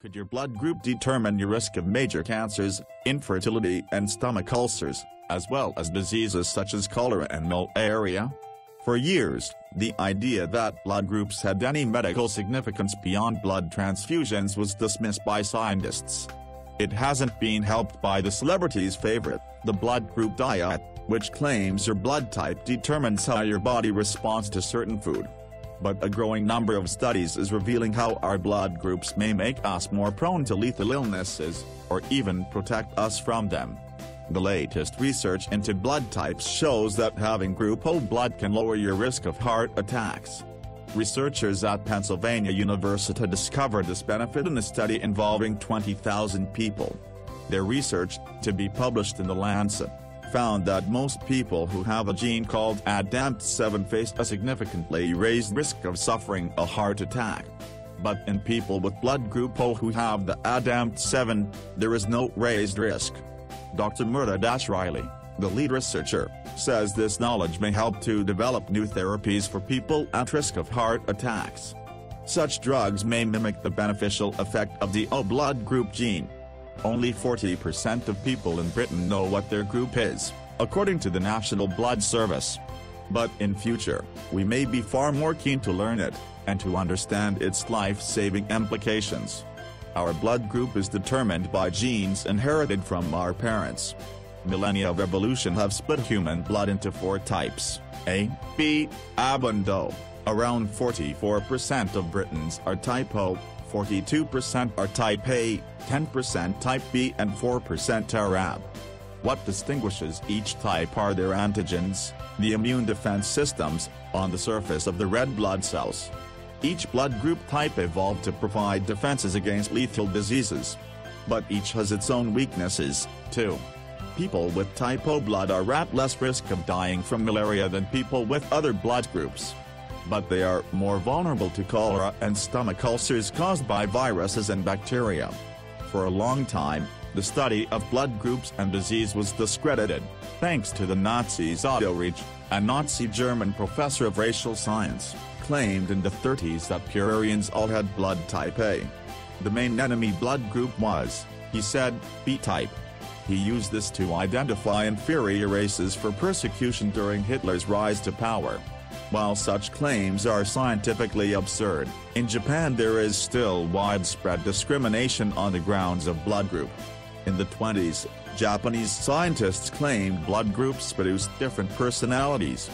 Could your blood group determine your risk of major cancers, infertility and stomach ulcers, as well as diseases such as cholera and malaria? For years, the idea that blood groups had any medical significance beyond blood transfusions was dismissed by scientists. It hasn't been helped by the celebrity's favorite, the blood group diet, which claims your blood type determines how your body responds to certain food. But a growing number of studies is revealing how our blood groups may make us more prone to lethal illnesses, or even protect us from them. The latest research into blood types shows that having Group O blood can lower your risk of heart attacks. Researchers at Pennsylvania University discovered this benefit in a study involving 20,000 people. Their research, to be published in the Lancet, found that most people who have a gene called ADAMT7 face a significantly raised risk of suffering a heart attack. But in people with blood group O who have the ADAMT7, there is no raised risk. Dr. Murtaza Riley, the lead researcher, says this knowledge may help to develop new therapies for people at risk of heart attacks. Such drugs may mimic the beneficial effect of the O blood group gene. Only 40% of people in Britain know what their group is, according to the National Blood Service. But in future, we may be far more keen to learn it, and to understand its life-saving implications. Our blood group is determined by genes inherited from our parents. Millennia of evolution have split human blood into 4 types: A, B, AB and O. Around 44% of Britons are type O, 42% are type A, 10% type B and 4% are AB. What distinguishes each type are their antigens, the immune defense systems, on the surface of the red blood cells. Each blood group type evolved to provide defenses against lethal diseases. But each has its own weaknesses, too. People with type O blood are at less risk of dying from malaria than people with other blood groups. But they are more vulnerable to cholera and stomach ulcers caused by viruses and bacteria. For a long time, the study of blood groups and disease was discredited, thanks to the Nazis. Otto Reich, a Nazi German professor of racial science, claimed in the 30s that pure Aryans all had blood type A. The main enemy blood group was, he said, B-type. He used this to identify inferior races for persecution during Hitler's rise to power. While such claims are scientifically absurd, in Japan there is still widespread discrimination on the grounds of blood group. In the 20s, Japanese scientists claimed blood groups produced different personalities.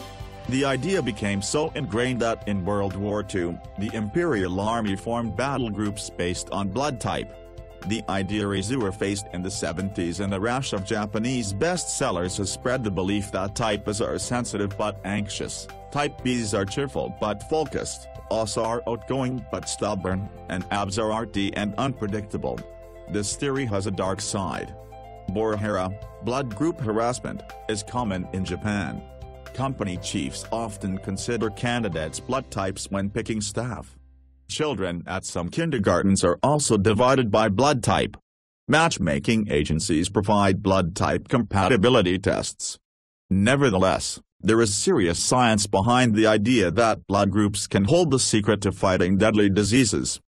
The idea became so ingrained that in World War II, the Imperial Army formed battle groups based on blood type. The idea resurfaced in the 70s, and a rash of Japanese bestsellers has spread the belief that type A's are sensitive but anxious, type B's are cheerful but focused, O's are outgoing but stubborn, and ABs are arty and unpredictable. This theory has a dark side. Borhara, blood group harassment, is common in Japan. Company chiefs often consider candidates' blood types when picking staff. Children at some kindergartens are also divided by blood type. Matchmaking agencies provide blood type compatibility tests. Nevertheless, there is serious science behind the idea that blood groups can hold the secret to fighting deadly diseases.